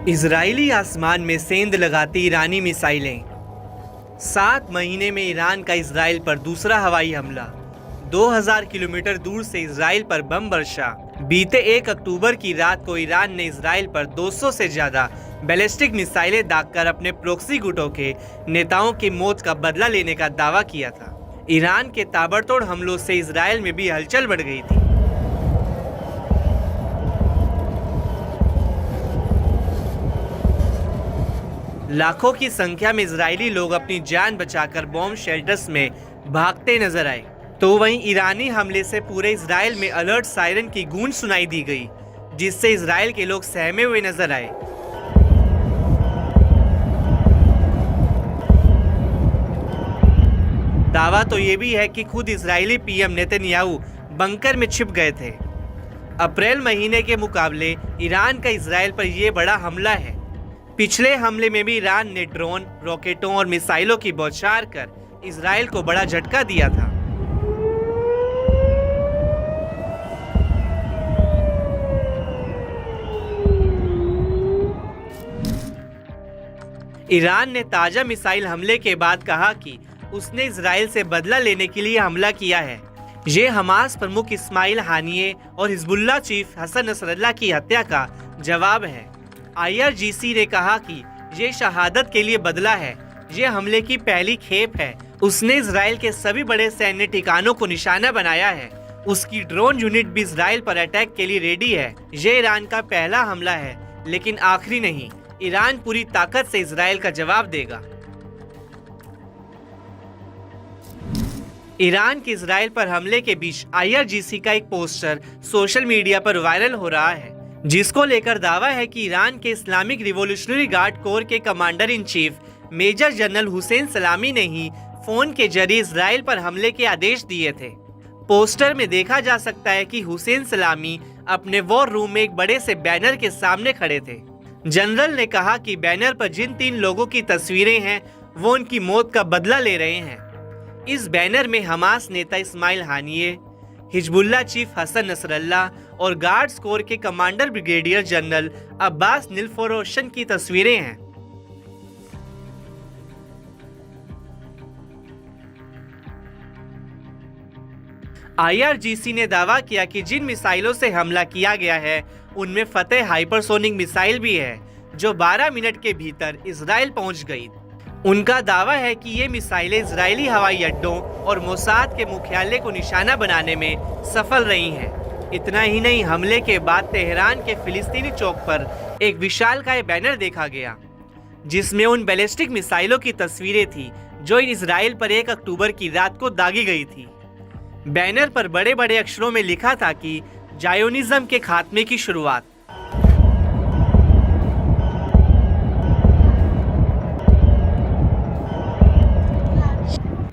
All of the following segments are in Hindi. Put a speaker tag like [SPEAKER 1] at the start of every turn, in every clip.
[SPEAKER 1] इजरायली आसमान में सेंध लगाती ईरानी मिसाइलें। 7 महीने में ईरान का इजराइल पर दूसरा हवाई हमला। 2000 किलोमीटर दूर से इजराइल पर बम वर्षा। बीते 1 अक्टूबर की रात को ईरान ने इजराइल पर 200 से ज्यादा बैलिस्टिक मिसाइलें दागकर अपने प्रोक्सी गुटों के नेताओं की मौत का बदला लेने का दावा किया था। ईरान के ताबड़तोड़ हमलों से इजराइल में भी हलचल बढ़ गई थी। लाखों की संख्या में इजरायली लोग अपनी जान बचाकर बॉम्ब शेल्टर्स में भागते नजर आए, तो वहीं ईरानी हमले से पूरे इजराइल में अलर्ट सायरन की गूंज सुनाई दी गई, जिससे इजराइल के लोग सहमे हुए नजर आए। दावा तो ये भी है कि खुद इजरायली पीएम नेतन्याहू बंकर में छिप गए थे। अप्रैल महीने के मुकाबले ईरान का इजराइल पर यह बड़ा हमला है। पिछले हमले में भी ईरान ने ड्रोन, रॉकेटों और मिसाइलों की बौछार कर इजराइल को बड़ा झटका दिया था। ईरान ने ताजा मिसाइल हमले के बाद कहा कि उसने इजराइल से बदला लेने के लिए हमला किया है। ये हमास प्रमुख इस्माइल हानिये और हिजबुल्लाह चीफ हसन नसरल्लाह की हत्या का जवाब है। IRGC ने कहा कि ये शहादत के लिए बदला है। ये हमले की पहली खेप है। उसने इजराइल के सभी बड़े सैन्य ठिकानों को निशाना बनाया है। उसकी ड्रोन यूनिट भी इजराइल पर अटैक के लिए रेडी है। ये ईरान का पहला हमला है, लेकिन आखिरी नहीं। ईरान पूरी ताकत से इजराइल का जवाब देगा। ईरान के इजराइल पर हमले के बीच IRGC का एक पोस्टर सोशल मीडिया पर वायरल हो रहा है, जिसको लेकर दावा है कि ईरान के इस्लामिक रिवॉल्यूशनरी गार्ड कोर के commander in chief major general Hussain सलामी ने ही फोन के जरिए इजराइल पर हमले के आदेश दिए थे। पोस्टर में देखा जा सकता है कि हुसैन सलामी अपने वॉर रूम में एक बड़े से बैनर के सामने खड़े थे। जनरल ने कहा कि बैनर पर जिन 3 लोगों की तस्वीरें हैं वो उनकी मौत का बदला ले रहे हैं। इस बैनर में हमास नेता Ismail Haniyeh, Hezbollah chief Hassan Nasrallah और गार्ड्स कोर के commander brigadier general Abbas Nilforoushan की तस्वीरें हैं। IRGC ने दावा किया कि जिन मिसाइलों से हमला किया गया है उनमें फतेह हाइपरसोनिक मिसाइल भी है, जो 12 मिनट के भीतर इजराइल पहुंच गई। उनका दावा है कि ये मिसाइलें इजरायली हवाई अड्डों और मोसाद के मुख्यालय को निशाना बनाने में सफल रही हैं। इतना ही नहीं, हमले के बाद तेहरान के फिलिस्तीनी चौक पर एक विशालकाय बैनर देखा गया, जिसमें उन बैलिस्टिक मिसाइलों की तस्वीरें थी जो इजराइल पर 1 अक्टूबर की रात को दागी गई थी। बैनर पर बड़े बड़े अक्षरों में लिखा था कि जायोनिज्म के खात्मे की शुरुआत।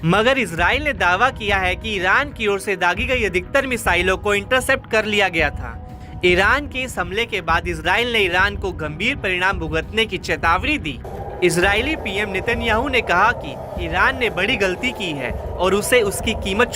[SPEAKER 1] मगर इजराइल ने दावा किया है कि ईरान की ओर से दागी गई अधिकतर मिसाइलों को इंटरसेप्ट कर लिया गया था। ईरान के इस हमले के बाद इजराइल ने ईरान को गंभीर परिणाम भुगतने की चेतावनी दी। इजरायली पीएम नेतन्याहू ने कहा कि ईरान ने बड़ी गलती की है और उसे उसकी कीमत